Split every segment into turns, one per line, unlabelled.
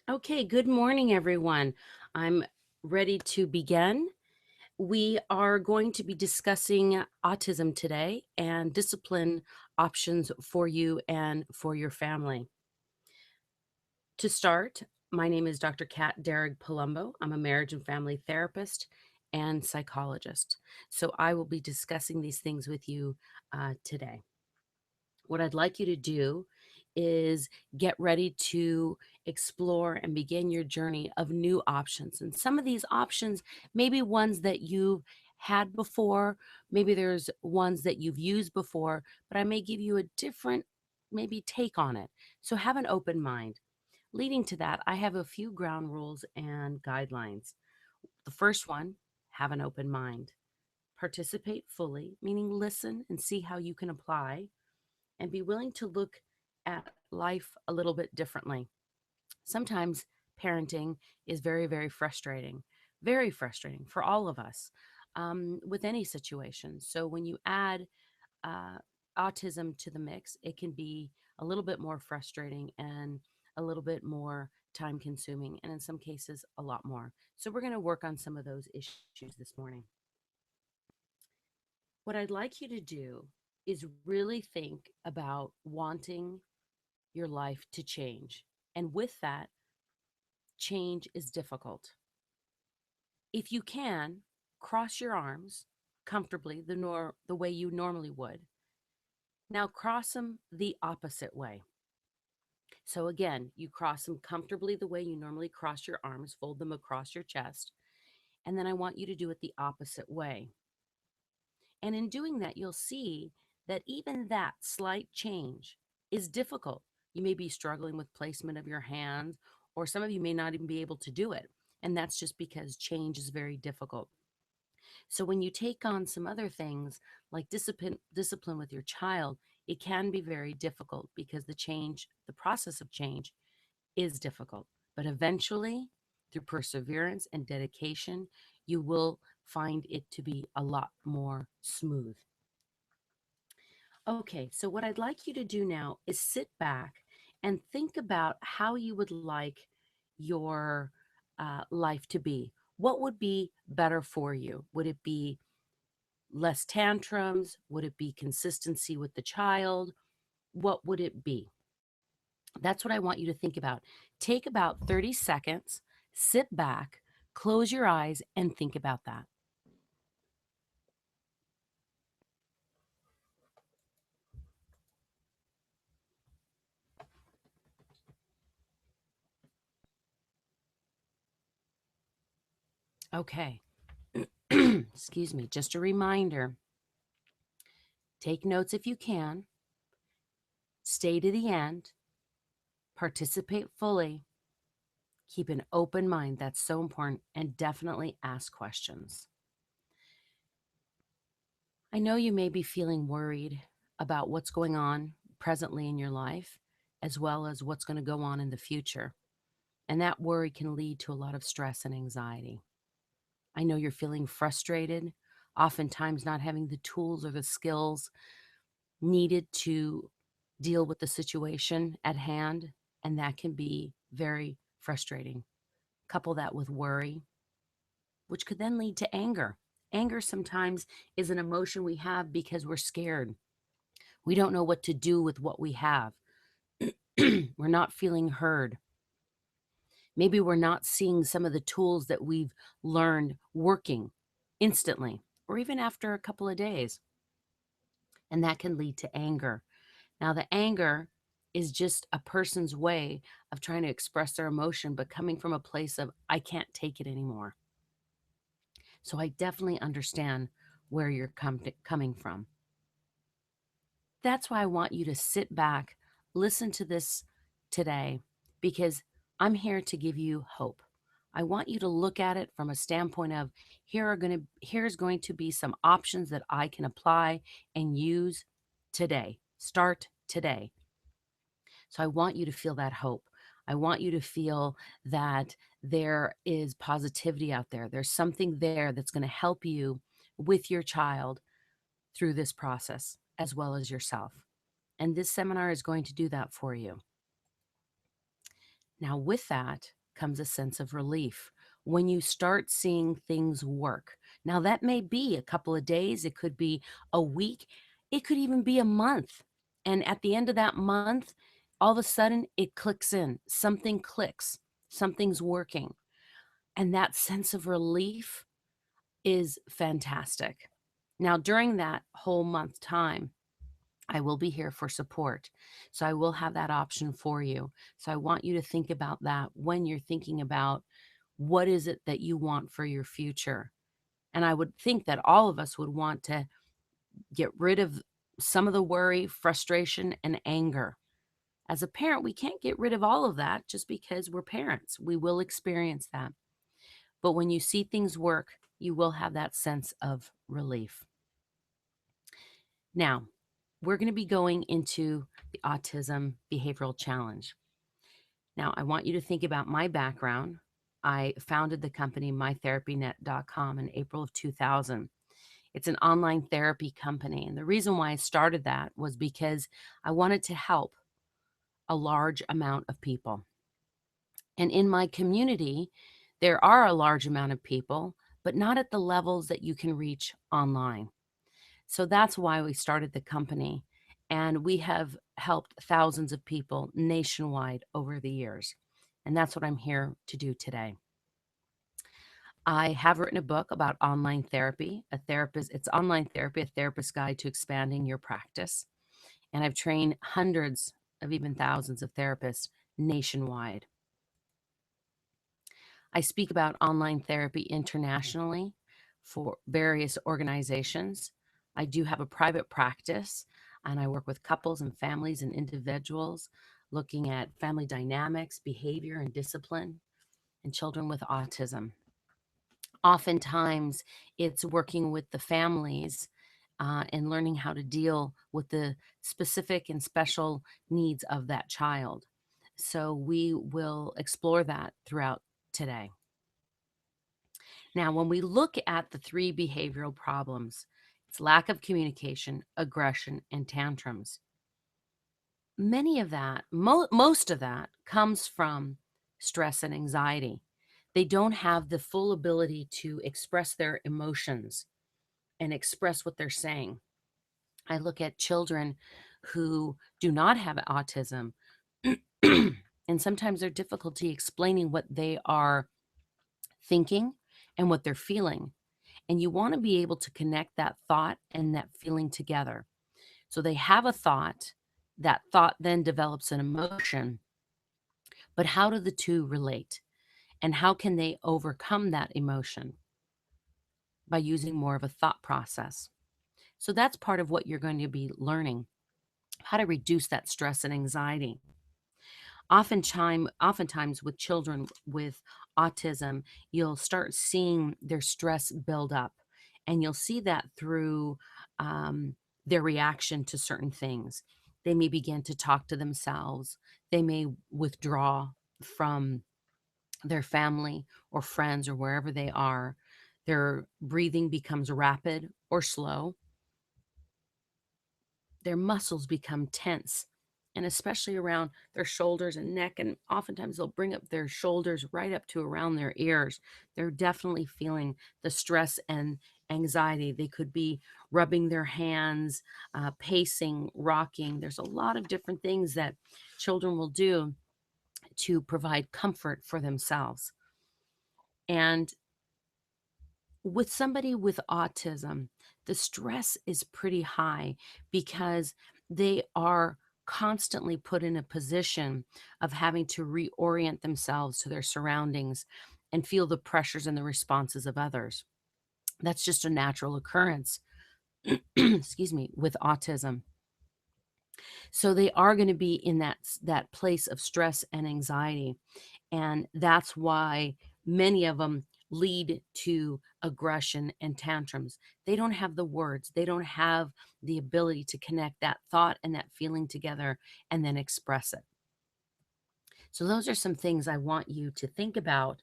Okay, good morning, everyone. I'm ready to begin. We are going to be discussing autism today and discipline options for you and for your family. To start, my name is Dr. Kat Derrig Palumbo. I'm a marriage and family therapist and psychologist. So I will be discussing these things with you today. What I'd like you to do is get ready to explore and begin your journey of new options. And some of these options may be ones that you've had before, maybe there's ones that you've used before, but I may give you a different, maybe take on it. So have an open mind. Leading to that, I have a few ground rules and guidelines. The first one, have an open mind. Participate fully, meaning listen and see how you can apply and be willing to look at life a little bit differently. Sometimes parenting is very frustrating for all of us with any situation. So when you add uh, autism to the mix, it can be a little bit more frustrating and a little bit more time consuming, and in some cases, a lot more. So we're going to work on some of those issues this morning. What I'd like you to do is really think about wanting your life to change. And with that, change is difficult. If you can, cross your arms comfortably the way you normally would. Now cross them the opposite way. So again, you cross them comfortably the way you normally cross your arms, fold them across your chest, and then I want you to do it the opposite way. And in doing that, you'll see that even that slight change is difficult. You may be struggling with placement of your hands, or some of you may not even be able to do it. And that's just because change is very difficult. So when you take on some other things like discipline with your child, it can be very difficult because the process of change is difficult. But eventually, through perseverance and dedication, you will find it to be a lot more smooth. Okay, so what I'd like you to do now is sit back and think about how you would like your life to be. What would be better for you? Would it be less tantrums? Would it be consistency with the child? What would it be? That's what I want you to think about. Take about 30 seconds, sit back, close your eyes, and think about that. Okay. Excuse me. Just a reminder, take notes if you can, stay to the end, participate fully, keep an open mind. That's so important. And definitely ask questions. I know you may be feeling worried about what's going on presently in your life, as well as what's going to go on in the future. And that worry can lead to a lot of stress and anxiety. I know you're feeling frustrated, oftentimes not having the tools or the skills needed to deal with the situation at hand, and that can be very frustrating. Couple that with worry, which could then lead to anger. Anger sometimes is an emotion we have because we're scared. We don't know what to do with what we have. We're not feeling heard. Maybe we're not seeing some of the tools that we've learned working instantly or even after a couple of days. And that can lead to anger. Now, the anger is just a person's way of trying to express their emotion, but coming from a place of, I can't take it anymore. So I definitely understand where you're coming from. That's why I want you to sit back, listen to this today, because I'm here to give you hope. I want you to look at it from a standpoint of here's going to be some options that I can apply and use today. Start today. So I want you to feel that hope. I want you to feel that there is positivity out there. There's something there that's going to help you with your child through this process as well as yourself. And this seminar is going to do that for you. Now, with that, comes a sense of relief. When you start seeing things work. Now, that may be a couple of days, it could be a week, it could even be a month. And at the end of that month, all of a sudden it clicks in, something clicks, something's working. And that sense of relief is fantastic. Now, during that whole month time, I will be here for support. So I will have that option for you. So I want you to think about that when you're thinking about what is it that you want for your future. And I would think that all of us would want to get rid of some of the worry, frustration, and anger. As a parent, we can't get rid of all of that just because we're parents. We will experience that. But when you see things work, you will have that sense of relief. Now, we're going to be going into the Autism Behavioral Challenge. Now, I want you to think about my background. I founded the company mytherapynet.com in April of 2000. It's an online therapy company. And the reason why I started that was because I wanted to help a large amount of people. And in my community, there are a large amount of people, but not at the levels that you can reach online. So that's why we started the company. And we have helped thousands of people nationwide over the years. And that's what I'm here to do today. I have written a book about online therapy, it's online therapy, a therapist's guide to expanding your practice. And I've trained hundreds of even thousands of therapists nationwide. I speak about online therapy internationally for various organizations. I do have a private practice, and I work with couples and families and individuals looking at family dynamics, behavior, and discipline, and children with autism. Oftentimes, it's working with the families and learning how to deal with the specific and special needs of that child. So, we will explore that throughout today. Now, when we look at the three behavioral problems, it's lack of communication, aggression, and tantrums. Many of that, most of that comes from stress and anxiety. They don't have the full ability to express their emotions and express what they're saying. I look at children who do not have autism, and sometimes their difficulty explaining what they are thinking and what they're feeling. And you want to be able to connect that thought and that feeling together. So they have a thought, that thought then develops an emotion. But how do the two relate? And how can they overcome that emotion? By using more of a thought process. So that's part of what you're going to be learning, how to reduce that stress and anxiety. Oftentimes with children with autism, you'll start seeing their stress build up, and you'll see that through their reaction to certain things. They may begin to talk to themselves. They may withdraw from their family or friends or wherever they are. Their breathing becomes rapid or slow. Their muscles become tense, and especially around their shoulders and neck. And oftentimes they'll bring up their shoulders right up to around their ears. They're definitely feeling the stress and anxiety. They could be rubbing their hands, pacing, rocking. There's a lot of different things that children will do to provide comfort for themselves. And with somebody with autism, the stress is pretty high because they are constantly put in a position of having to reorient themselves to their surroundings and feel the pressures and the responses of others. That's just a natural occurrence, excuse me, with autism. So they are going to be in that place of stress and anxiety. And that's why many of them lead to aggression and tantrums. They don't have the words, they don't have the ability to connect that thought and that feeling together and then express it. So, those are some things I want you to think about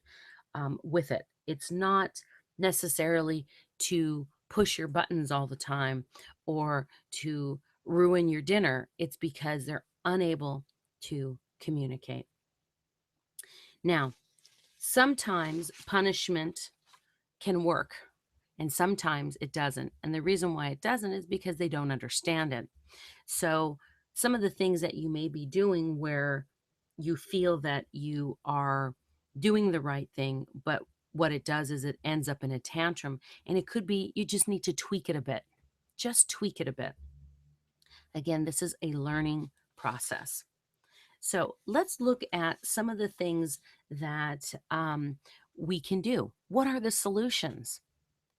with it. It's not necessarily to push your buttons all the time or to ruin your dinner, it's because they're unable to communicate. Now, Sometimes punishment can work and sometimes it doesn't. And the reason why it doesn't is because they don't understand it. So, some of the things that you may be doing where you feel that you are doing the right thing, but what it does is it ends up in a tantrum. And it could be you just need to tweak it a bit. Just tweak it a bit. Again, this is a learning process. So let's look at some of the things that we can do. What are the solutions?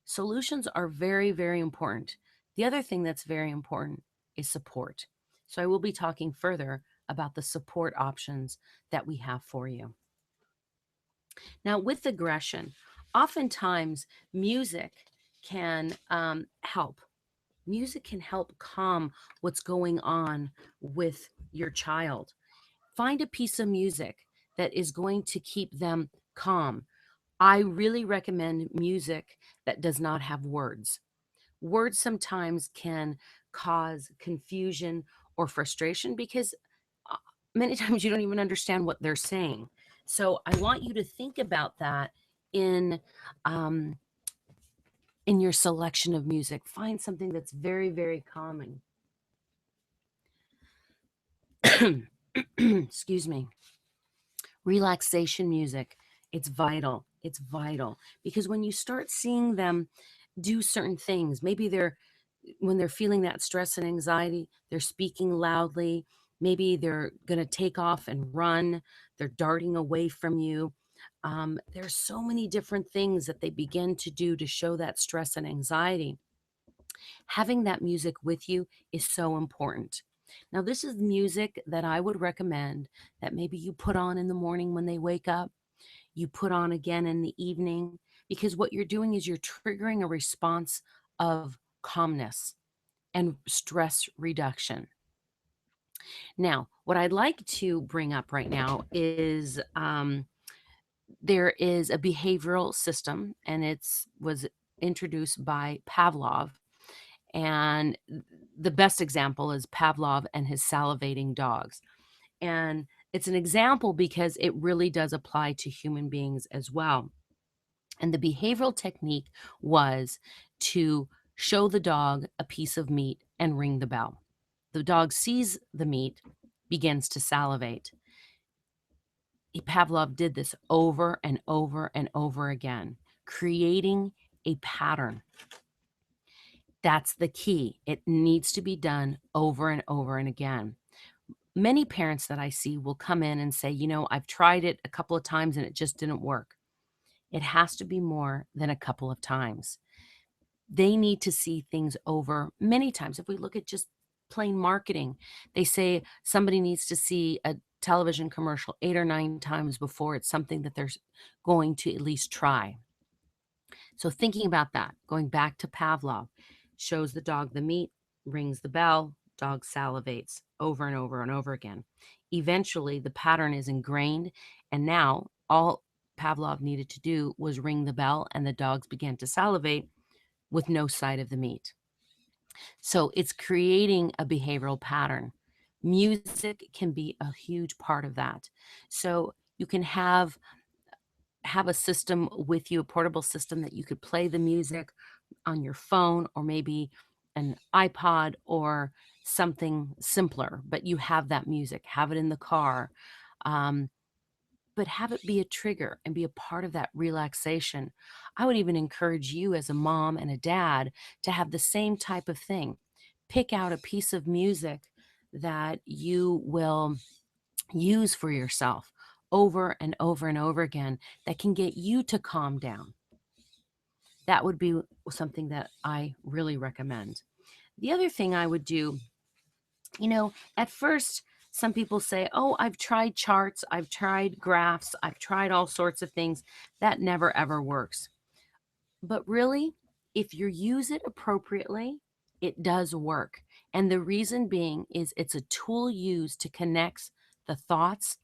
Solutions are very, very important. The other thing that's very important is support. So I will be talking further about the support options that we have for you. Now, with aggression, oftentimes music can help. Music can help calm what's going on with your child. Find a piece of music that is going to keep them calm. I really recommend music that does not have words. Words sometimes can cause confusion or frustration because uh, many times you don't even understand what they're saying. So I want you to think about that in um, in your selection of music. Find something that's very, very calming. Excuse me. Relaxation music. It's vital. It's vital because when you start seeing them do certain things, maybe when they're feeling that stress and anxiety, they're speaking loudly. Maybe they're going to take off and run. They're darting away from you. There's so many different things that they begin to do to show that stress and anxiety. Having that music with you is so important. Now, this is music that I would recommend that maybe you put on in the morning when they wake up, you put on again in the evening, because what you're doing is you're triggering a response of calmness and stress reduction. Now, what I'd like to bring up right now is there is a behavioral system, and it's was introduced by Pavlov. And the best example is Pavlov and his salivating dogs. And it's an example because it really does apply to human beings as well. And the behavioral technique was to show the dog a piece of meat and ring the bell. The dog sees the meat, begins to salivate. Pavlov did this over and over and over again, creating a pattern. That's the key. It needs to be done over and over and again. Many parents that I see will come in and say, I've tried it a couple of times and it just didn't work. It has to be more than a couple of times. They need to see things over many times. If we look at just plain marketing, they say somebody needs to see a television commercial 8 or 9 times before it's something that they're going to at least try. So thinking about that, going back to Pavlov, shows the dog the meat, rings the bell, dog salivates over and over and over again. Eventually, the pattern is ingrained, and now all Pavlov needed to do was ring the bell, and the dogs began to salivate with no sight of the meat. So it's creating a behavioral pattern. Music can be a huge part of that. So you can have a system with you, a portable system that you could play the music on your phone or maybe an iPod or something simpler, but you have that music, have it in the car. Um, but have it be a trigger and be a part of that relaxation. I would even encourage you as a mom and a dad to have the same type of thing. Pick out a piece of music that you will use for yourself over and over and over again that can get you to calm down. That would be something that I really recommend. The other thing I would do, at first, some people say, oh, I've tried charts, I've tried graphs, I've tried all sorts of things. That never, ever works. But really, if you use it appropriately, it does work. And the reason being is it's a tool used to connect the thoughts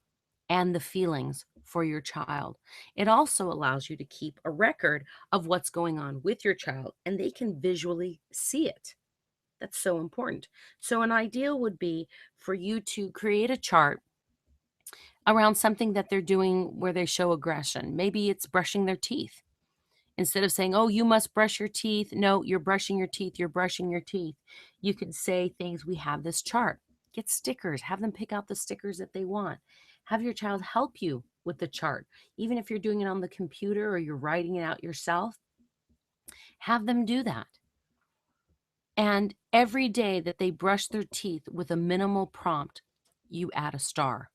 and the feelings for your child. It also allows you to keep a record of what's going on with your child and they can visually see it. That's so important. So, an ideal would be for you to create a chart around something that they're doing where they show aggression. Maybe it's brushing their teeth. Instead of saying, "Oh, you must brush your teeth." No, you're brushing your teeth. You're brushing your teeth. You can say things. We have this chart. Get stickers. Have them pick out the stickers that they want. Have your child help you with the chart. Even if you're doing it on the computer or you're writing it out yourself, have them do that. And every day that they brush their teeth with a minimal prompt, you add a star.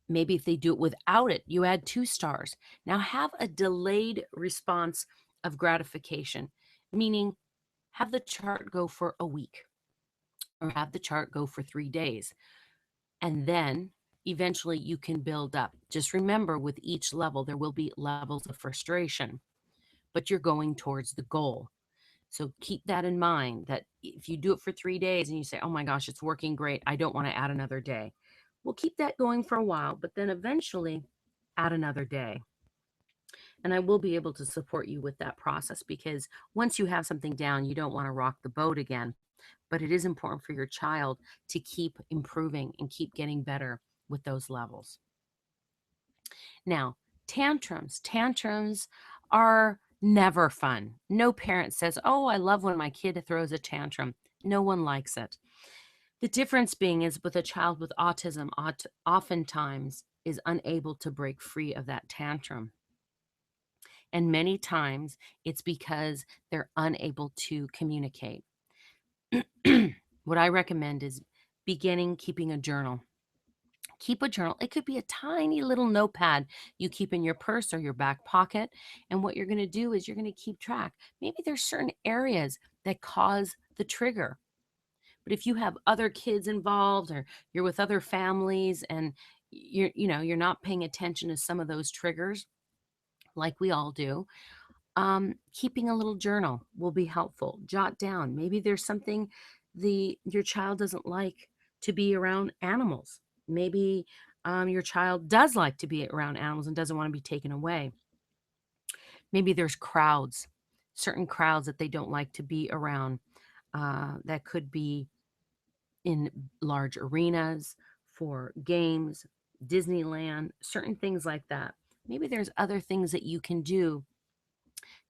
Maybe if they do it without it, you add 2 stars. Now have a delayed response of gratification, meaning have the chart go for a week or have the chart go for 3 days. And then eventually you can build up. Just remember, with each level, there will be levels of frustration, but you're going towards the goal. So keep that in mind, that if you do it for 3 days and you say, "Oh my gosh, it's working great. I don't want to add another day." We'll keep that going for a while, but then eventually add another day. And I will be able to support you with that process, because once you have something down, you don't want to rock the boat again. But it is important for your child to keep improving and keep getting better with those levels. Now, tantrums. Tantrums are never fun. No parent says, "Oh, I love when my kid throws a tantrum." No one likes it. The difference being is with a child with autism, oftentimes is unable to break free of that tantrum. And many times it's because they're unable to communicate. What I recommend is beginning keeping a journal. Keep a journal. It could be a tiny little notepad you keep in your purse or your back pocket. And what you're going to do is you're going to keep track. Maybe there's certain areas that cause the trigger. But if you have other kids involved or you're with other families and you're not paying attention to some of those triggers, like we all do, keeping a little journal will be helpful. Jot down. Maybe there's something your child doesn't like to be around animals. Maybe your child does like to be around animals and doesn't want to be taken away. Maybe there's crowds, certain crowds that they don't like to be around. That could be in large arenas for games, Disneyland, certain things like that. Maybe there's other things that you can do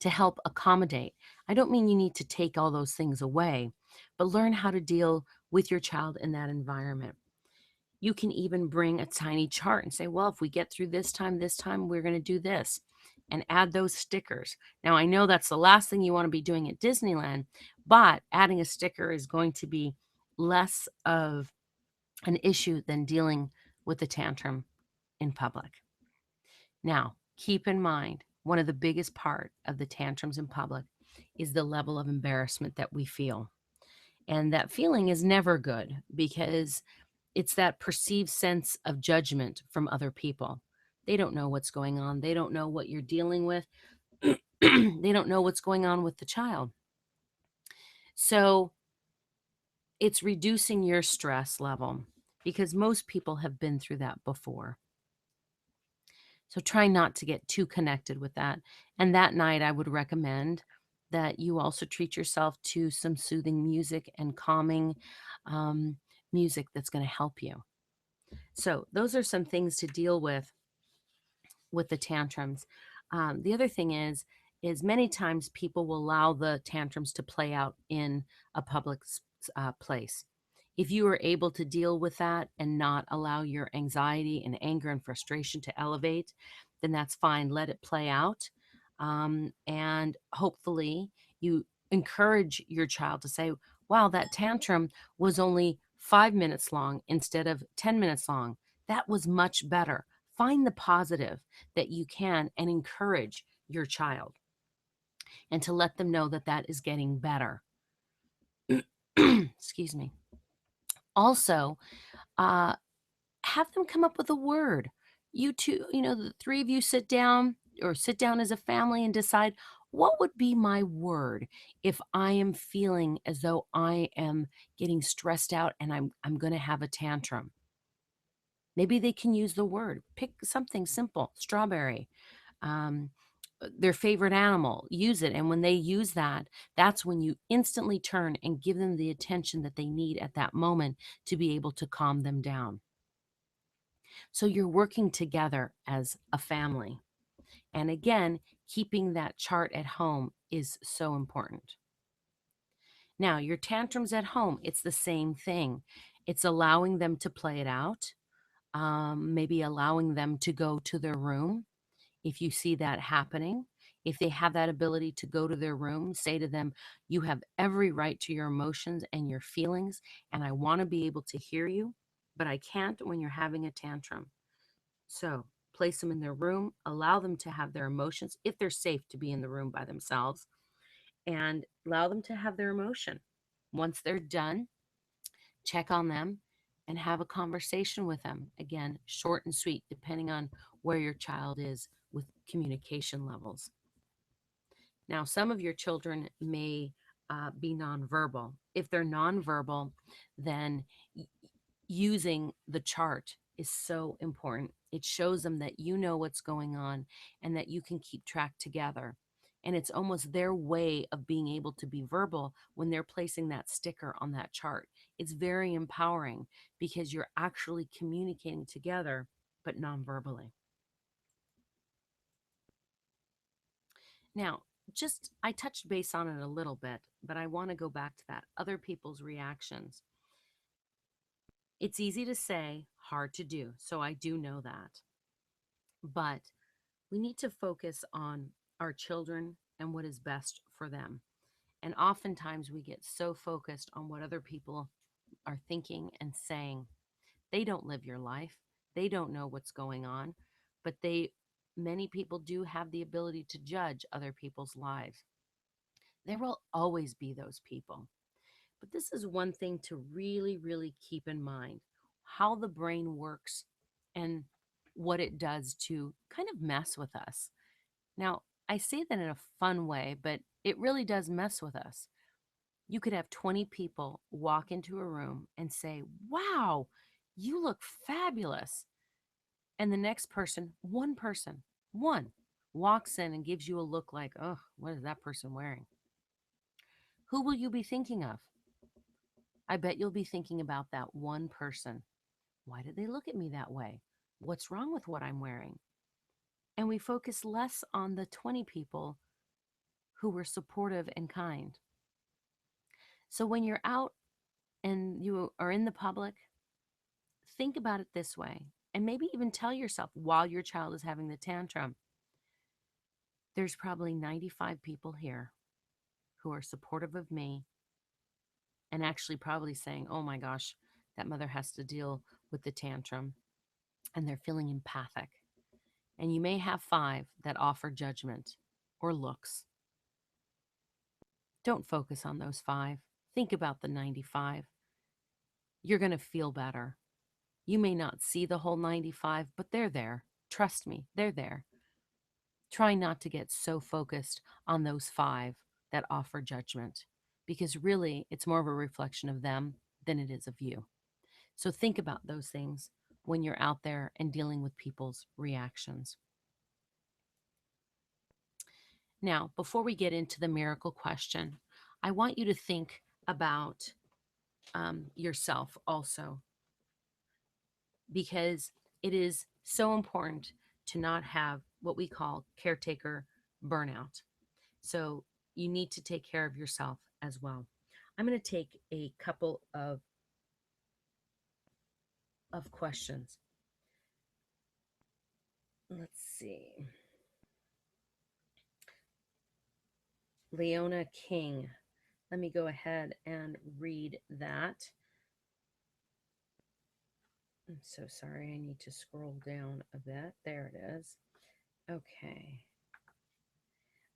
to help accommodate. I don't mean you need to take all those things away, but learn how to deal with your child in that environment. You can even bring a tiny chart and say, "Well, if we get through this time, we're going to do this," and add those stickers. Now, I know that's the last thing you want to be doing at Disneyland, but adding a sticker is going to be less of an issue than dealing with the tantrum in public. Now, keep in mind, one of the biggest part of the tantrums in public is the level of embarrassment that we feel. And that feeling is never good, because it's that perceived sense of judgment from other people. They don't know what's going on. They don't know what you're dealing with. They don't know what's going on with the child. So it's reducing your stress level, because most people have been through that before. So try not to get too connected with that. And that night, I would recommend that you also treat yourself to some soothing music and calming um, music that's going to help you. So those are some things to deal with the tantrums. The other thing is many times people will allow the tantrums to play out in a public place. If you are able to deal with that and not allow your anxiety and anger and frustration to elevate, then that's fine. Let it play out. And hopefully you encourage your child to say, "Wow, that tantrum was only 5 minutes long instead of 10 minutes long. That was much better." Find the positive that you can and encourage your child, and to let them know that that is getting better. Excuse me. Also, uh, have them come up with a word. You two, the three of you sit down, or sit down as a family and decide, what would be my word if I am feeling as though I am getting stressed out and I'm going to have a tantrum. Maybe they can use the word. Pick something simple, strawberry, um, their favorite animal, use it. And when they use that, that's when you instantly turn and give them the attention that they need at that moment to be able to calm them down. So you're working together as a family. And again, keeping that chart at home is so important. Now, your tantrums at home, it's the same thing. It's allowing them to play it out, maybe allowing them to go to their room if you see that happening. If they have that ability to go to their room, say to them, "You have every right to your emotions and your feelings, and I want to be able to hear you, but I can't when you're having a tantrum." So place them in their room, allow them to have their emotions if they're safe to be in the room by themselves, and allow them to have their emotion. Once they're done, check on them and have a conversation with them. Again, short and sweet, depending on where your child is with communication levels. Now, some of your children may be nonverbal. If they're nonverbal, then using the chart is so important. It shows them that you know what's going on and that you can keep track together. And it's almost their way of being able to be verbal when they're placing that sticker on that chart. It's very empowering because you're actually communicating together, but non-verbally. Now, just I touched base on it a little bit, but I want to go back to that. Other people's reactions. It's easy to say, hard to do. So I do know that. But we need to focus on our children and what is best for them. And oftentimes we get so focused on what other people are thinking and saying. They don't live your life. They don't know what's going on, but many people do have the ability to judge other people's lives. There will always be those people. But this is one thing to really, really keep in mind how the brain works and what it does to kind of mess with us. Now, I say that in a fun way, but it really does mess with us. You could have 20 people walk into a room and say, "Wow, you look fabulous." And the next person, one, walks in and gives you a look like, "Oh, what is that person wearing?" Who will you be thinking of? I bet you'll be thinking about that one person. Why did they look at me that way? What's wrong with what I'm wearing? And we focus less on the 20 people who were supportive and kind. So when you're out and you are in the public, think about it this way. And maybe even tell yourself while your child is having the tantrum, there's probably 95 people here who are supportive of me and actually probably saying, "Oh my gosh, that mother has to deal with the tantrum." And they're feeling empathic. And you may have 5 that offer judgment or looks. Don't focus on those 5. Think about the 95. You're going to feel better. You may not see the whole 95, but they're there. Trust me, they're there. Try not to get so focused on those 5 that offer judgment because really it's more of a reflection of them than it is of you. So think about those things when you're out there and dealing with people's reactions. Now, before we get into the miracle question, I want you to think about yourself also, because it is so important to not have what we call caretaker burnout. So you need to take care of yourself as well. I'm going to take a couple of questions. Let's see. Leona King. Let me go ahead and read that. I'm so sorry. I need to scroll down a bit. There it is. Okay.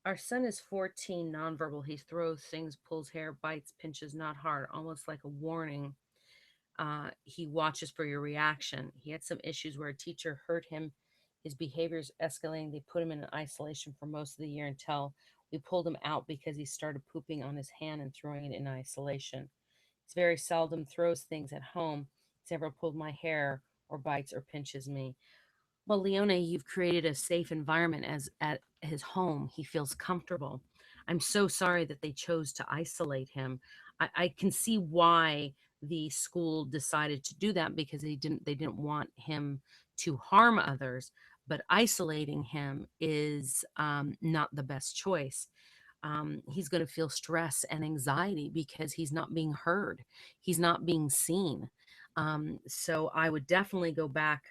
Our son is 14, nonverbal. He throws things, pulls hair, bites, pinches, not hard, almost like a warning. He watches for your reaction. He had some issues where a teacher hurt him. His behavior's escalating. They put him in isolation for most of the year until we pulled him out because he started pooping on his hand and throwing it in isolation. He's very seldom throws things at home. He's never pulled my hair or bites or pinches me. Well, Leone, you've created a safe environment as at his home. He feels comfortable. I'm so sorry that they chose to isolate him. I can see why the school decided to do that because they didn't want him to harm others, but isolating him is not the best choice. He's going to feel stress and anxiety because he's not being heard, he's not being seen. So I would definitely go back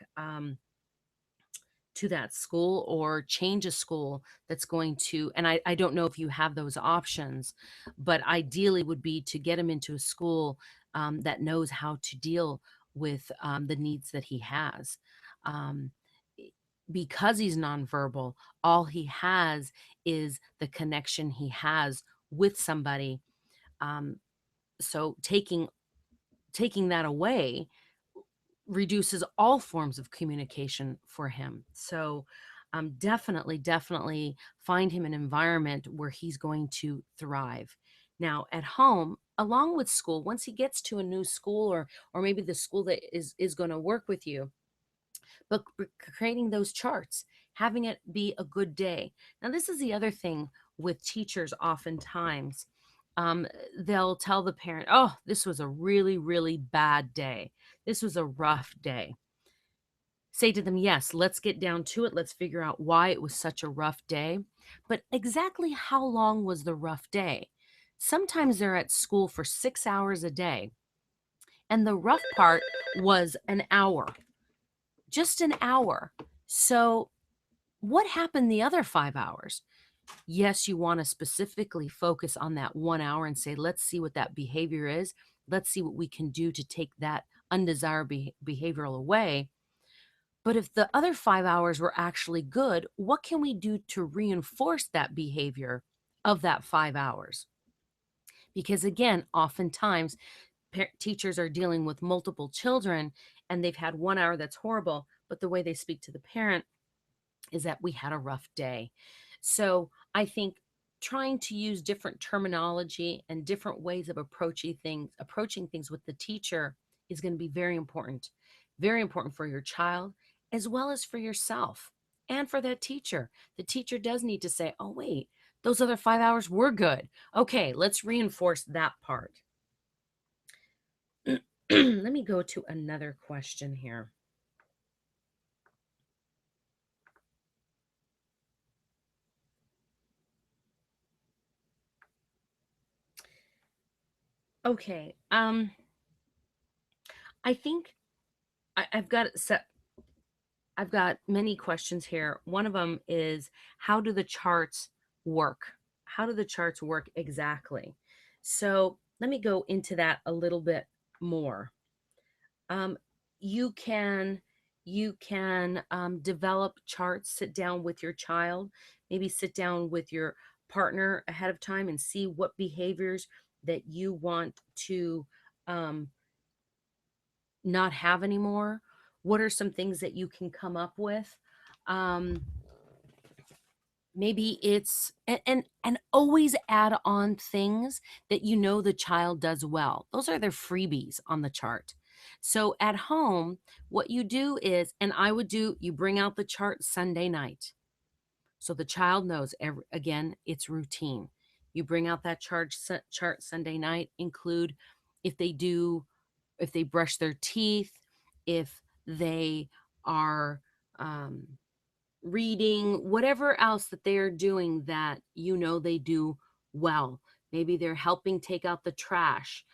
to that school or change a school that's going to, and I don't know if you have those options, but ideally would be to get him into a school that knows how to deal with the needs that he has. um, because he's nonverbal, all he has is the connection he has with somebody. um, so taking that away reduces all forms of communication for him. So definitely find him an environment where he's going to thrive. Now at home, along with school, once he gets to a new school, or maybe the school that is going to work with you, but creating those charts, having it be a good day. Now this is the other thing with teachers. Oftentimes they'll tell the parent, oh, this was a really bad day, this was a rough day. Say to them, yes, let's get down to it, let's figure out why it was such a rough day, but exactly how long was the rough day? Sometimes they're at school for 6 hours a day, and the rough part was an hour, just an hour. So what happened the other 5 hours? Yes, you want to specifically focus on that 1 hour and say, let's see what that behavior is. Let's see what we can do to take that undesirable behavioral away. But if the other 5 hours were actually good, what can we do to reinforce that behavior of that 5 hours? Because again, oftentimes teachers are dealing with multiple children and they've had 1 hour that's horrible, but the way they speak to the parent is that we had a rough day. So I think trying to use different terminology and different ways of approaching things with the teacher is going to be very important for your child as well as for yourself and for that teacher. The teacher does need to say, oh, wait, those other 5 hours were good. Okay, let's reinforce that part. Let me go to another question here. Okay. I think I've got set. I've got many questions here. One of them is, how do the charts work? How do the charts work exactly? So let me go into that a little bit more. Um, you can develop charts, sit down with your child, maybe sit down with your partner ahead of time and see what behaviors that you want to um, not have anymore. What are some things that you can come up with? Um, maybe it's and always add on things that you know the child does well. Those are their freebies on the chart. So at home, what you do is, and I would do, you bring out the chart Sunday night. So the child knows, again, it's routine. You bring out that chart Sunday night, include if they do, if they brush their teeth, if they are reading, whatever else that they are doing that you know they do well. Maybe they're helping take out the trash.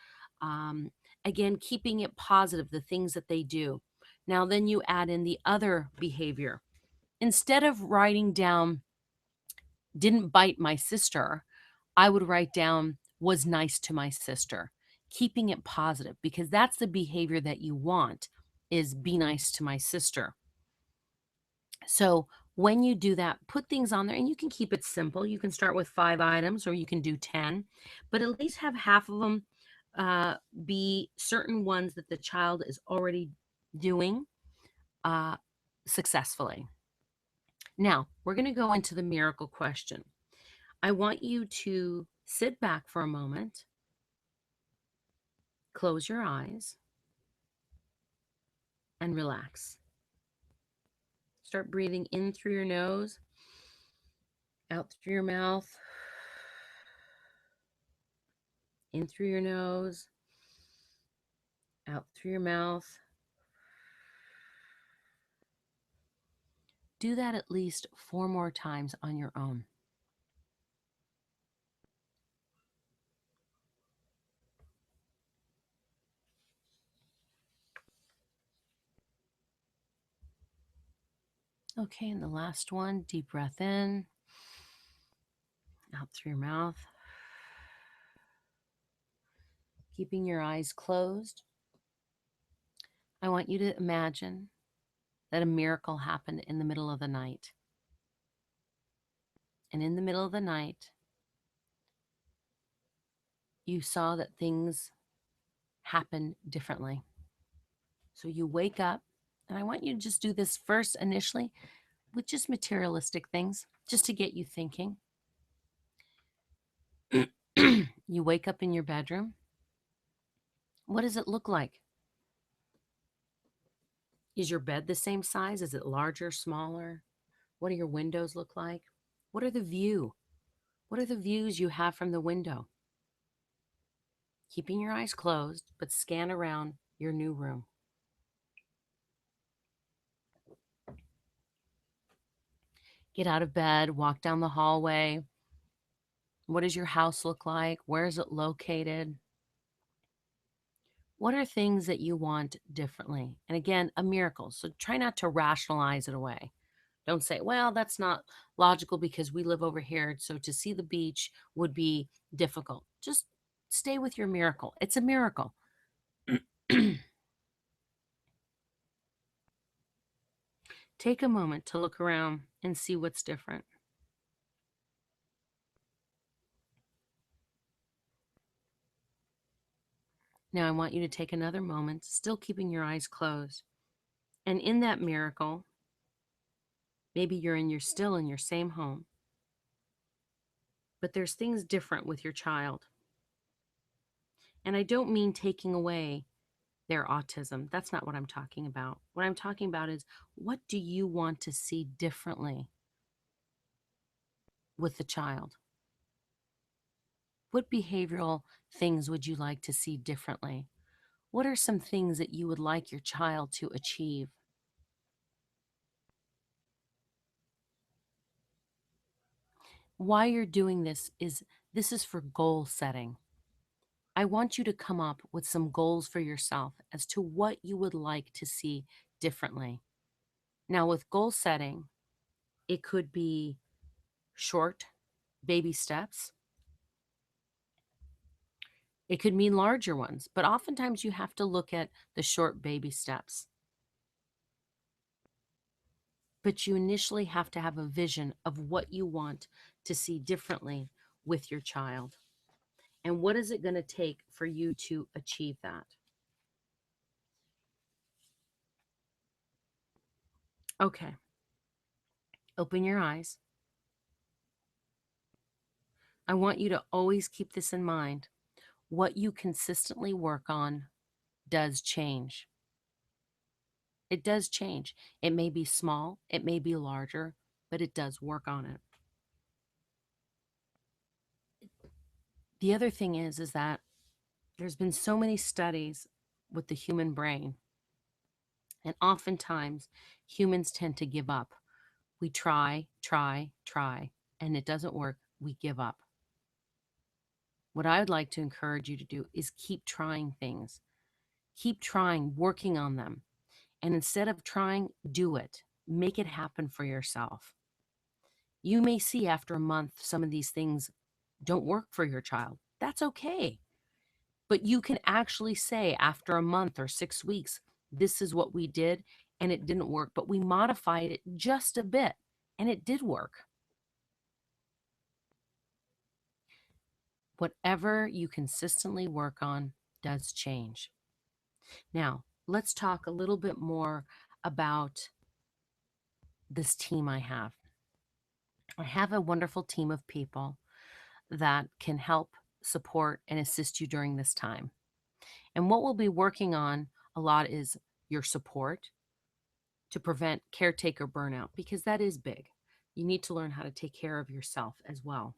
Um, Again, keeping it positive, the things that they do. Now, then you add in the other behavior. Instead of writing down, didn't bite my sister, I would write down, was nice to my sister, keeping it positive, because that's the behavior that you want, is be nice to my sister. So when you do that, put things on there, and you can keep it simple. You can start with 5 items or you can do 10, but at least have half of them be certain ones that the child is already doing uh, successfully. Now, we're going to go into the miracle question. I want you to sit back for a moment, close your eyes, and relax. Start breathing in through your nose, out through your mouth, in through your nose, out through your mouth. Do that at least 4 more times on your own. Okay, and the last one, deep breath in, out through your mouth. Keeping your eyes closed, I want you to imagine that a miracle happened in the middle of the night. And in the middle of the night, you saw that things happen differently. So you wake up, and I want you to just do this first initially with just materialistic things, just to get you thinking. You wake up in your bedroom. What does it look like? Is your bed the same size? Is it larger, smaller? What do your windows look like? What are the view? What are the views you have from the window? Keeping your eyes closed, but scan around your new room. Get out of bed, walk down the hallway. What does your house look like? Where is it located? What are things that you want differently? And again, a miracle. So try not to rationalize it away. Don't say, well, that's not logical because we live over here. So to see the beach would be difficult. Just stay with your miracle. It's a miracle. Take a moment to look around and see what's different. Now, I want you to take another moment, still keeping your eyes closed. And in that miracle, maybe you're still in your same home, but there's things different with your child. And I don't mean taking away their autism. That's not what I'm talking about. What I'm talking about is, what do you want to see differently with the child? What behavioral things would you like to see differently? What are some things that you would like your child to achieve? Why you're doing this is for goal setting. I want you to come up with some goals for yourself as to what you would like to see differently. Now, with goal setting, it could be short baby steps. It could mean larger ones, but oftentimes you have to look at the short baby steps. But you initially have to have a vision of what you want to see differently with your child. And what is it going to take for you to achieve that? Okay, open your eyes. I want you to always keep this in mind. What you consistently work on does change. It does change. It may be small, it may be larger, but it does work on it. The other thing is that there's been so many studies with the human brain, and oftentimes humans tend to give up. We try, and it doesn't work. We give up. What I would like to encourage you to do is keep trying things. Keep trying, working on them. And instead of trying, do it. Make it happen for yourself. You may see after a month some of these things don't work for your child. That's okay. But you can actually say after a month or 6 weeks, this is what we did and it didn't work, but we modified it just a bit and it did work. Whatever you consistently work on does change. Now, let's talk a little bit more about this team I have. I have a wonderful team of people that can help support and assist you during this time. And what we'll be working on a lot is your support to prevent caretaker burnout, because that is big. You need to learn how to take care of yourself as well.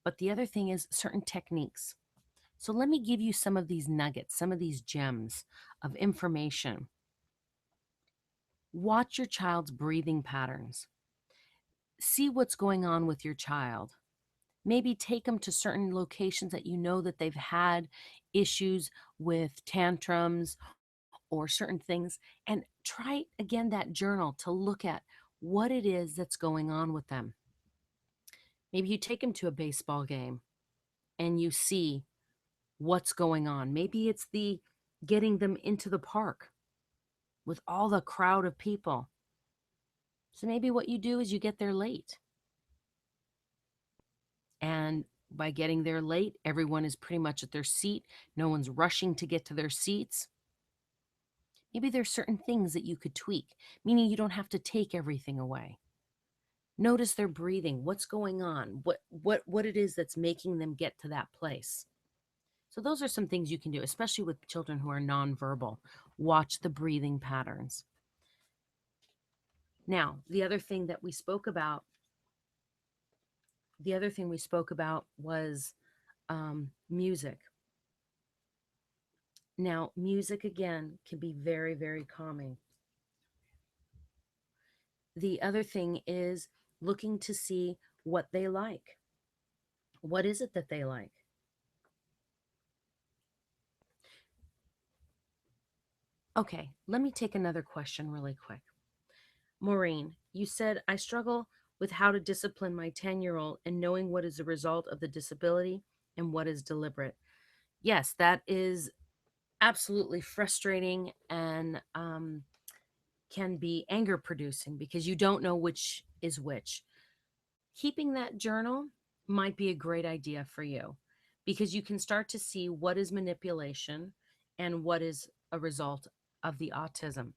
But the other thing is certain techniques. So let me give you some of these nuggets, some of these gems of information Watch your child's breathing patterns. See what's going on with your child. Maybe take them to certain locations that you know that they've had issues with tantrums or certain things, and try again that journal to look at what it is that's going on with them. Maybe you take them to a baseball game and you see what's going on. Maybe it's the getting them into the park with all the crowd of people. So maybe what you do is you get there late. And by getting there late, everyone is pretty much at their seat. No one's rushing to get to their seats. Maybe there's certain things that you could tweak, meaning you don't have to take everything away. Notice their breathing, what's going on, what it is that's making them get to that place. So those are some things you can do, especially with children who are nonverbal. Watch the breathing patterns. Now, the other thing we spoke about was music. Now, music again can be very, very calming. The other thing is looking to see what they like. What is it that they like? Okay, let me take another question really quick. Maureen, you said, I struggle with how to discipline my 10-year-old and knowing what is a result of the disability and what is deliberate. Yes, that is absolutely frustrating and can be anger producing because you don't know which is which. Keeping that journal might be a great idea for you because you can start to see what is manipulation and what is a result of the autism.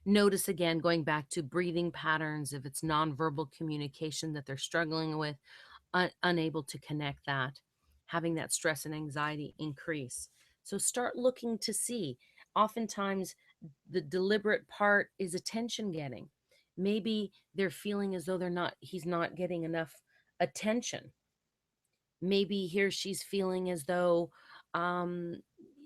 Notice again, going back to breathing patterns, if it's nonverbal communication that they're struggling with, unable to connect that, having that stress and anxiety increase. So start looking to see. Oftentimes, the deliberate part is attention getting. Maybe they're feeling as though he's not getting enough attention. Maybe he or she's feeling as though um,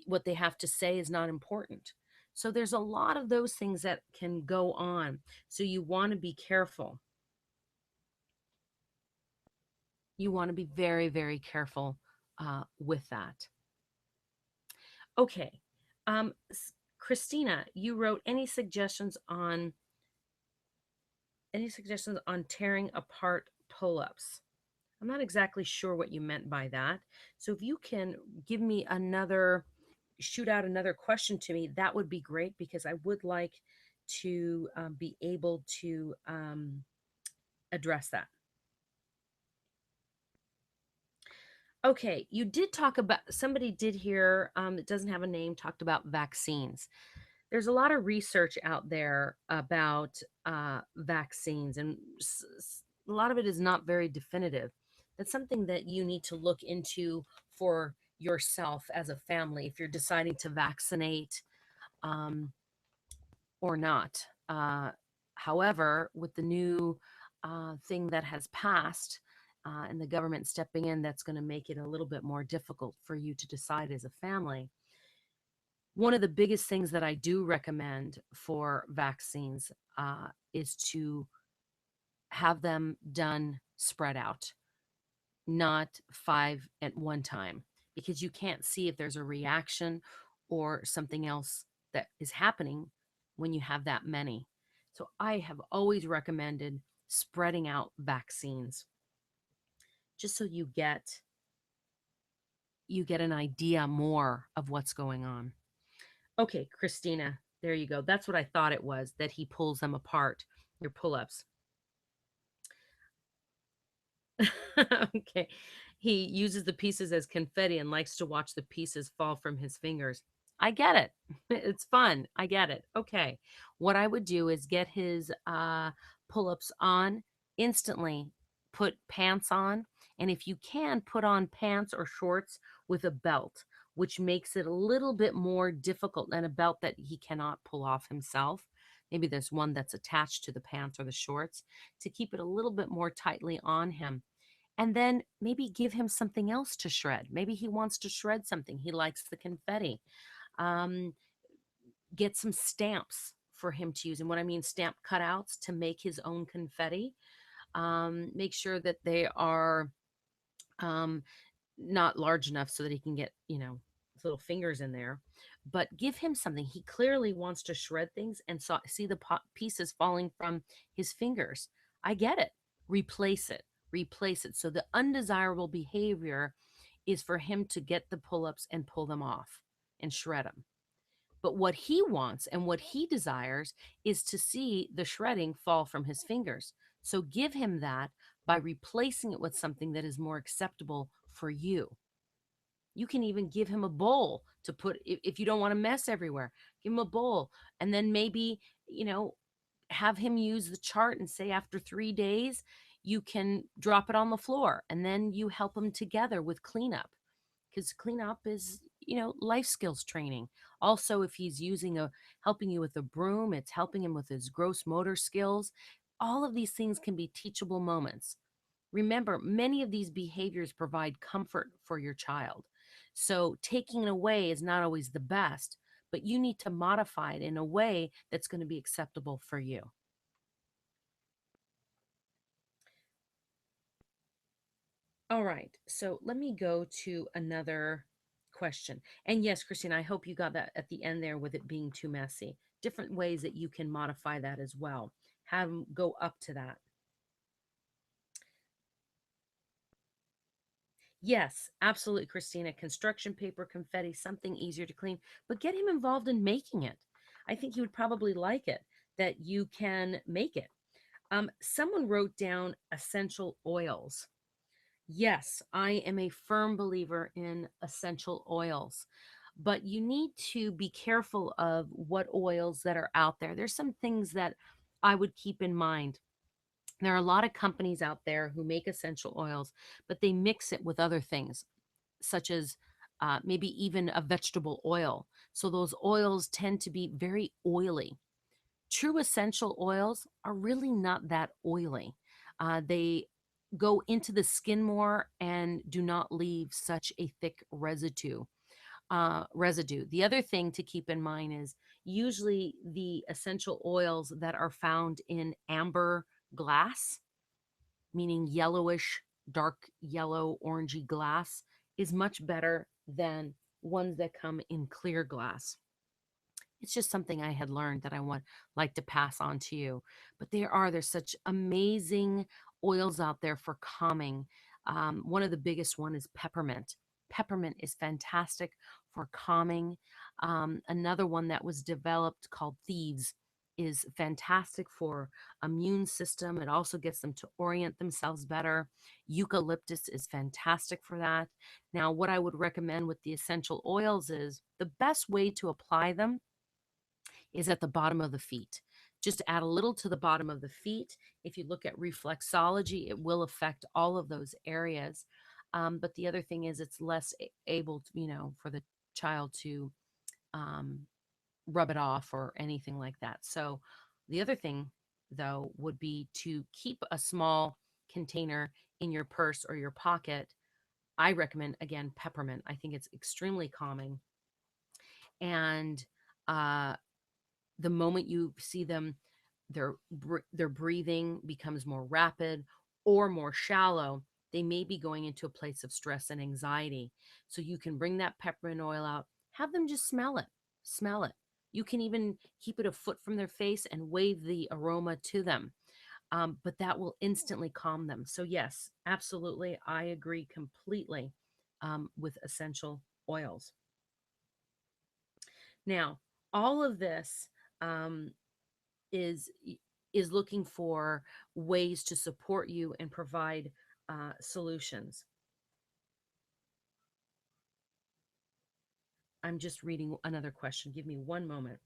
what they have to say is not important. So there's a lot of those things that can go on. So you want to be careful. You want to be very, very careful with that. Okay. Christina, you wrote any suggestions on tearing apart pull-ups? I'm not exactly sure what you meant by that. So if you can give me shoot out another question to me, that would be great because I would like to be able to address that. Okay, you did talk about, somebody did here, it doesn't have a name, talked about vaccines. There's a lot of research out there about vaccines, and a lot of it is not very definitive. That's something that you need to look into for yourself as a family if you're deciding to vaccinate um, or not. However, with the new thing that has passed and the government stepping in, that's going to make it a little bit more difficult for you to decide as a family. One of the biggest things that I do recommend for vaccines is to have them done spread out, not 5 at one time, because you can't see if there's a reaction or something else that is happening when you have that many. So I have always recommended spreading out vaccines just so you get an idea more of what's going on. Okay, Christina, there you go. That's what I thought it was, that he pulls them apart, your pull-ups. Okay. He uses the pieces as confetti and likes to watch the pieces fall from his fingers. I get it. It's fun. I get it. Okay. What I would do is get his pull-ups on instantly, put pants on, and if you can, put on pants or shorts with a belt, which makes it a little bit more difficult than a belt that he cannot pull off himself. Maybe there's one that's attached to the pants or the shorts to keep it a little bit more tightly on him, and then maybe give him something else to shred. Maybe he wants to shred something. He likes the confetti. Um, get some stamps for him to use. And what I mean, stamp cutouts to make his own confetti. Make sure that they are um, not large enough so that he can get, his little fingers in there. But give him something. He clearly wants to shred things and see the pieces falling from his fingers. I get it. Replace it. Replace it. So the undesirable behavior is for him to get the pull ups and pull them off and shred them. But what he wants and what he desires is to see the shredding fall from his fingers. So give him that by replacing it with something that is more acceptable for you. You can even give him a bowl to put, if you don't want to mess everywhere, give him a bowl. And then maybe, you know, have him use the chart and say after 3 days, you can drop it on the floor. And then you help him together with cleanup, because cleanup is, life skills training. Also, if he's helping you with a broom, it's helping him with his gross motor skills. All of these things can be teachable moments. Remember, many of these behaviors provide comfort for your child. So taking it away is not always the best, but you need to modify it in a way that's going to be acceptable for you. All right. So let me go to another question. And yes, Christine, I hope you got that at the end there with it being too messy. Different ways that you can modify that as well. Have them go up to that. Yes, absolutely, Christina. Construction paper, confetti, something easier to clean, but get him involved in making it. I think he would probably like it that you can make it. Someone wrote down essential oils. Yes, I am a firm believer in essential oils, but you need to be careful of what oils that are out there. There's some things that I would keep in mind. There are a lot of companies out there who make essential oils, but they mix it with other things, such as maybe even a vegetable oil. So those oils tend to be very oily. True essential oils are really not that oily. They go into the skin more and do not leave such a thick residue. The other thing to keep in mind is usually the essential oils that are found in amber glass, meaning yellowish, dark yellow, orangey glass, is much better than ones that come in clear glass. It's just something I had learned that I want like to pass on to you. But there's such amazing oils out there for calming. One of the biggest one is peppermint. Peppermint is fantastic for calming. Another one that was developed called Thieves is fantastic for immune system. It also gets them to orient themselves better. Eucalyptus is fantastic for that. Now, what I would recommend with the essential oils is the best way to apply them is at the bottom of the feet. Just add a little to the bottom of the feet. If you look at reflexology, it will affect all of those areas. But the other thing is it's less able to, for the child to um, rub it off or anything like that. So the other thing, though, would be to keep a small container in your purse or your pocket. I recommend, again, peppermint. I think it's extremely calming. And uh, the moment you see them, their breathing becomes more rapid or more shallow. They may be going into a place of stress and anxiety. So you can bring that peppermint oil out, have them just smell it. Smell it. You can even keep it a foot from their face and wave the aroma to them. But that will instantly calm them. So, yes, absolutely. I agree completely with essential oils. Now, all of this um, is is looking for ways to support you and provide solutions. I'm just reading another question. Give me one moment.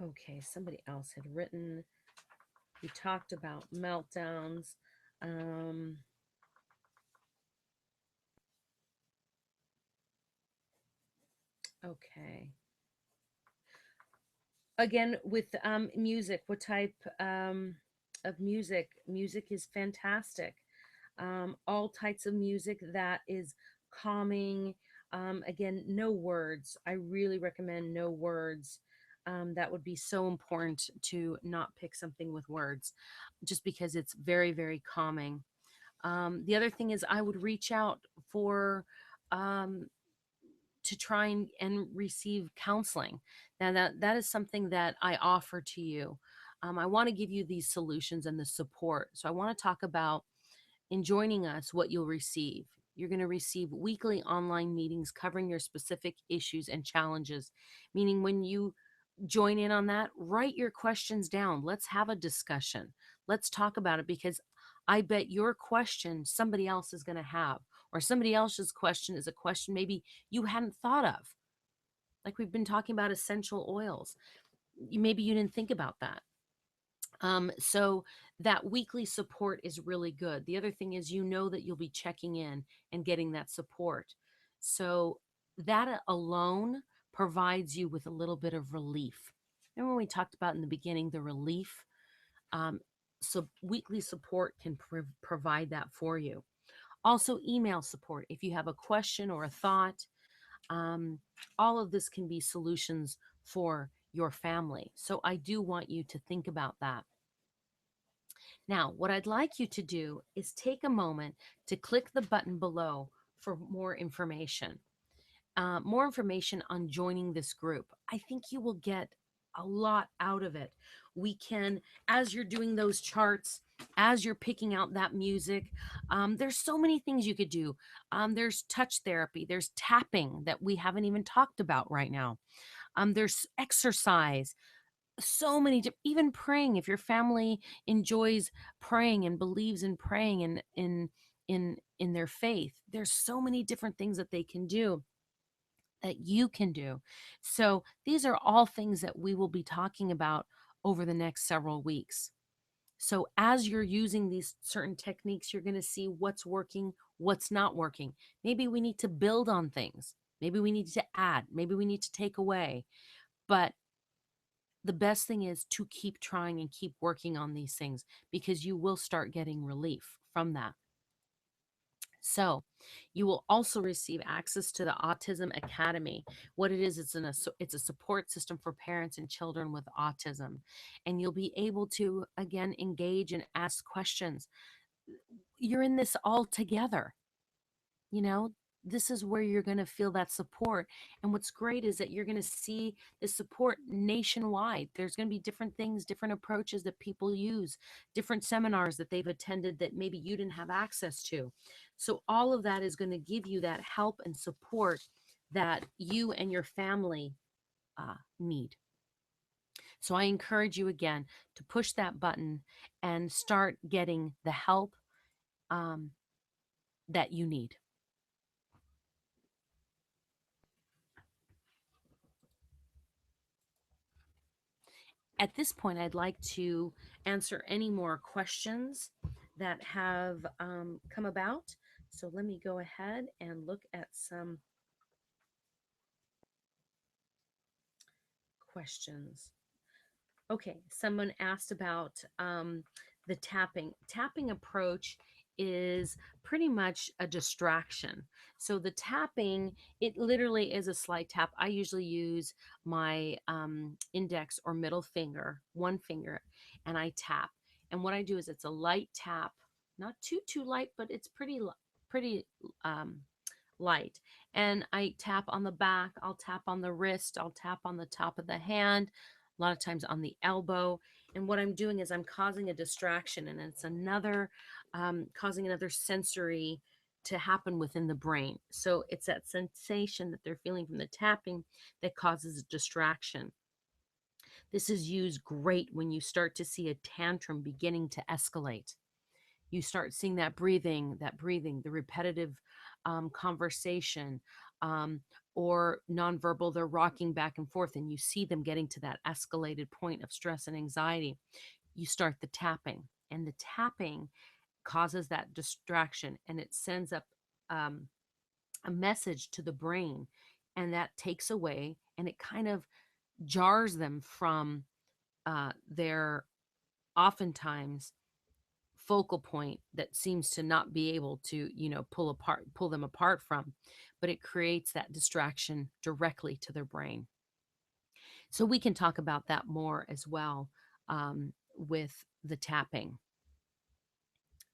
Okay, somebody else had written. We talked about meltdowns. Um, okay. Again, with music, what type of music? Music is fantastic. All types of music that is calming, Again, no words. I really recommend no words. That would be so important to not pick something with words, just because it's very, very calming. The other thing is, I would reach out for um, to try and receive counseling. Now, that is something that I offer to you. I want to give you these solutions and the support. So I want to talk about, in joining us, what you'll receive. You're going to receive weekly online meetings covering your specific issues and challenges. Meaning, when you join in on that, write your questions down. Let's have a discussion. Let's talk about it, because I bet your question somebody else is going to have, or somebody else's question is a question maybe you hadn't thought of. Like we've been talking about essential oils. Maybe you didn't think about that. So that weekly support is really good. The other thing is, you know that you'll be checking in and getting that support. So that alone provides you with a little bit of relief. Remember when we talked about in the beginning, the relief? Um, so weekly support can provide that for you. Also, email support. If you have a question or a thought, um, all of this can be solutions for your family. So I do want you to think about that. Now, what I'd like you to do is take a moment to click the button below for more information on joining this group. I think you will get a lot out of it. We can, as you're doing those charts, as you're picking out that music, there's so many things you could do. There's touch therapy, there's tapping that we haven't even talked about right now. There's exercise, so many even praying. If your family enjoys praying and believes in praying and in their faith, there's so many different things that they can do, that you can do. So these are all things that we will be talking about over the next several weeks. So as you're using these certain techniques, you're going to see what's working, what's not working. Maybe we need to build on things, maybe we need to add, maybe we need to take away. But the best thing is to keep trying and keep working on these things, because you will start getting relief from that. So, you will also receive access to the Autism Academy. What it is, it's a support system for parents and children with autism, and you'll be able to again engage and ask questions. You're in this all together. You know, this is where you're going to feel that support. And what's great is that you're going to see the support nationwide. There's going to be different things, different approaches that people use, different seminars that they've attended that maybe you didn't have access to. So all of that is going to give you that help and support that you and your family need. So I encourage you again to push that button and start getting the help um, that you need. At this point, I'd like to answer any more questions that have come about. So let me go ahead and look at some questions. Okay, someone asked about the tapping. Tapping approach is pretty much a distraction. So the tapping, it literally is a slight tap. I usually use my index or middle finger, one finger, and I tap. And what I do is, it's a light tap, not too light, but it's pretty um, light. And I tap on the back, I'll tap on the wrist, I'll tap on the top of the hand, a lot of times on the elbow. And what I'm doing is, I'm causing a distraction, and it's another causing another sensory to happen within the brain. So it's that sensation that they're feeling from the tapping that causes a distraction. This is used great when you start to see a tantrum beginning to escalate. You start seeing that breathing, the repetitive conversation, um, or nonverbal, they're rocking back and forth, and you see them getting to that escalated point of stress and anxiety. You start the tapping, and the tapping causes that distraction, and it sends up um, a message to the brain, and that takes away, and it kind of jars them from their, oftentimes, focal point that seems to not be able to, pull them apart from, but it creates that distraction directly to their brain. So we can talk about that more as well, with the tapping.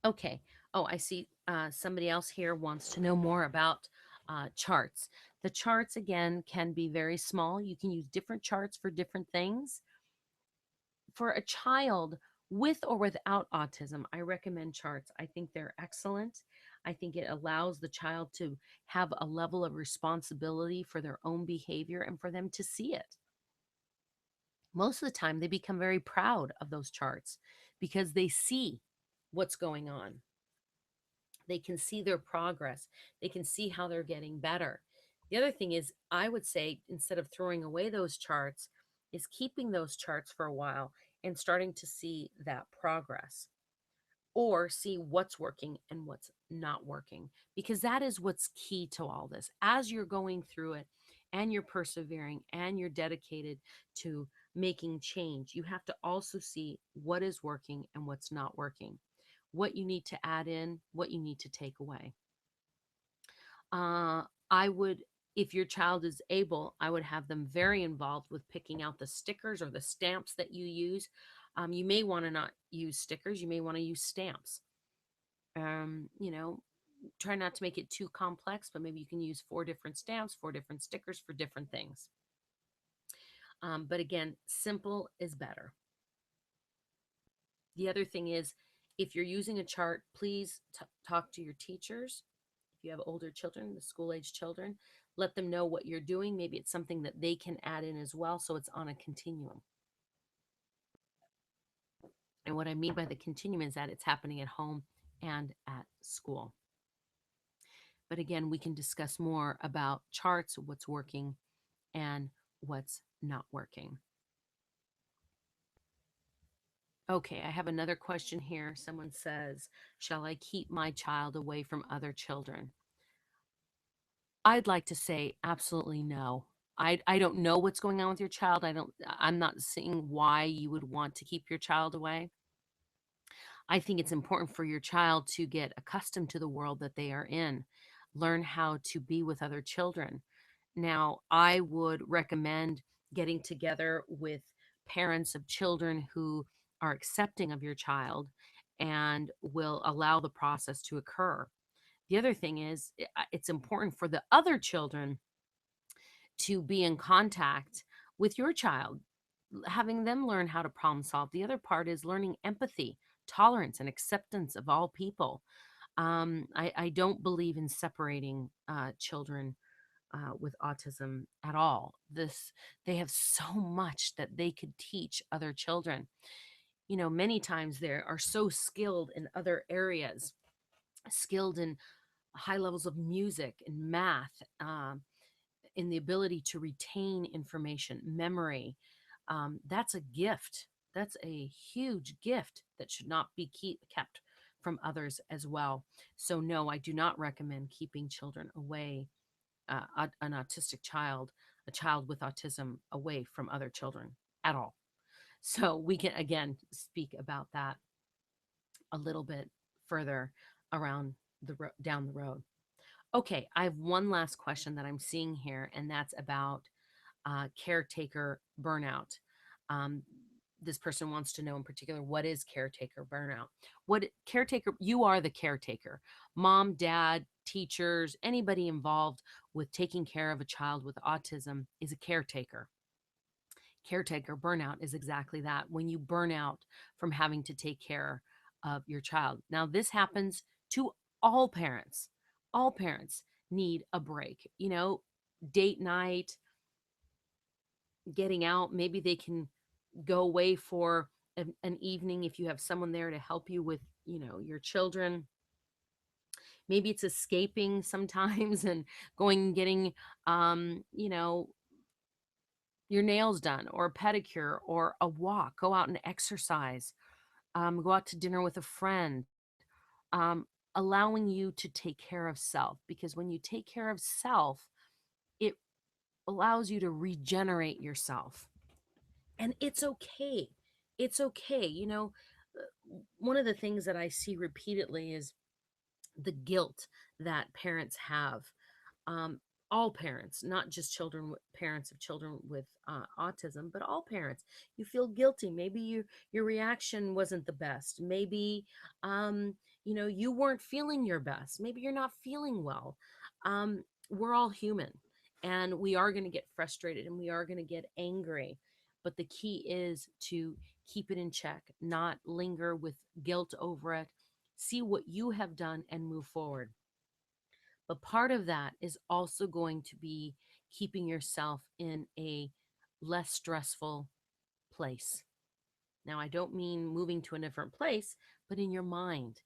Okay. Oh, I see somebody else here wants to know more about charts. The charts, again, can be very small. You can use different charts for different things. For a child with or without autism, I recommend charts. I think they're excellent. I think it allows the child to have a level of responsibility for their own behavior and for them to see it. Most of the time, they become very proud of those charts because they see what's going on. They can see their progress. They can see how they're getting better. The other thing is, I would say instead of throwing away those charts, is keeping those charts for a while and starting to see that progress or see what's working and what's not working, because that is what's key to all this. As you're going through it and you're persevering and you're dedicated to making change, you have to also see what is working and what's not working, what you need to add in, what you need to take away. I would, if your child is able, I would have them very involved with picking out the stickers or the stamps that you use. You may want to not use stickers, you may want to use stamps. Um, you know, Try not to make it too complex, but maybe you can use four different stamps, four different stickers for different things. But again, simple is better. The other thing is, if you're using a chart, please talk to your teachers. If you have older children, the school age children, let them know what you're doing. Maybe it's something that they can add in as well, so it's on a continuum. And what I mean by the continuum is that it's happening at home and at school. But again, we can discuss more about charts, what's working and what's not working. Okay, I have another question here. Someone says, shall I keep my child away from other children? I'd like to say absolutely no. I don't know what's going on with your child. I'm not seeing why you would want to keep your child away. I think it's important for your child to get accustomed to the world that they are in, learn how to be with other children. Now, I would recommend getting together with parents of children who are accepting of your child and will allow the process to occur. The other thing is, it's important for the other children to be in contact with your child, having them learn how to problem solve. The other part is learning empathy, tolerance, and acceptance of all people. I don't believe in separating children with autism at all. They have so much that they could teach other children. Many times they are so skilled in other areas, skilled in high levels of music and math, in the ability to retain information, memory. That's a gift. That's a huge gift that should not be kept from others as well. So, no, I do not recommend keeping children away, an autistic child, a child with autism, away from other children at all. So, we can again speak about that a little bit further around down the road. Okay, I have one last question that I'm seeing here, and that's about caretaker burnout. Um, this person wants to know in particular, what is caretaker burnout? What caretaker, you are the caretaker. Mom, dad, teachers, anybody involved with taking care of a child with autism is a caretaker. Caretaker burnout is exactly that, when you burn out from having to take care of your child. Now, this happens to all parents. All parents need a break, date night, getting out. Maybe they can go away for an evening if you have someone there to help you with, your children. Maybe it's escaping sometimes and going and getting, your nails done or a pedicure or a walk, go out and exercise, go out to dinner with a friend, um, allowing you to take care of self. Because when you take care of self, it allows you to regenerate yourself. And it's okay. It's okay. one of the things that I see repeatedly is the guilt that parents have. um, all parents, not just parents of children with autism, but all parents. You feel guilty. Maybe your reaction wasn't the best. Maybe you weren't feeling your best. Maybe you're not feeling well. We're all human, and we are going to get frustrated and we are going to get angry. But the key is to keep it in check, not linger with guilt over it. See what you have done and move forward. But part of that is also going to be keeping yourself in a less stressful place. Now, I don't mean moving to a different place, but in your mind.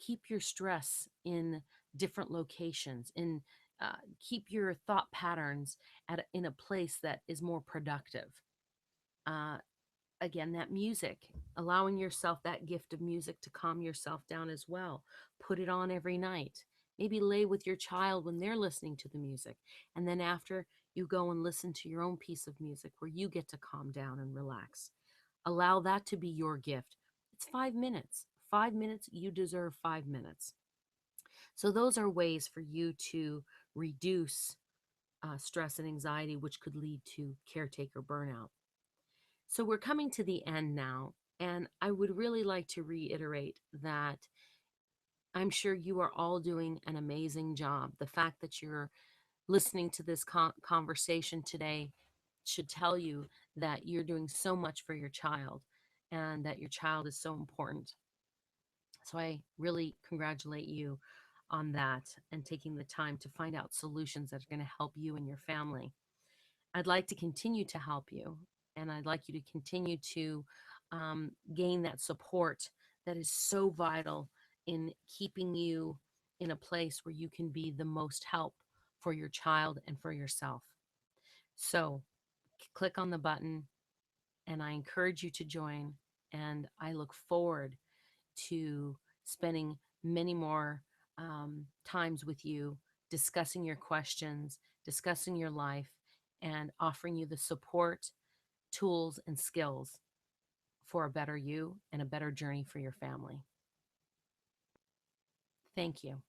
Keep your stress in different locations, keep your thought patterns in a place that is more productive. Uh, Again, that music, allowing yourself that gift of music to calm yourself down as well. Put it on every night. Maybe lay with your child when they're listening to the music. And then after, you go and listen to your own piece of music where you get to calm down and relax. Allow that to be your gift. It's 5 minutes. 5 minutes, you deserve 5 minutes. So, those are ways for you to reduce stress and anxiety, which could lead to caretaker burnout. So we're coming to the end now, and I would really like to reiterate that I'm sure you are all doing an amazing job. The fact that you're listening to this conversation today should tell you that you're doing so much for your child and that your child is so important. So I really congratulate you on that and taking the time to find out solutions that are going to help you and your family. I'd like to continue to help you, and I'd like you to continue to gain that support that is so vital in keeping you in a place where you can be the most help for your child and for yourself. So, click on the button, and I encourage you to join. And I look forward to spending many more times with you, discussing your questions, discussing your life, and offering you the support, tools, and skills for a better you and a better journey for your family. Thank you.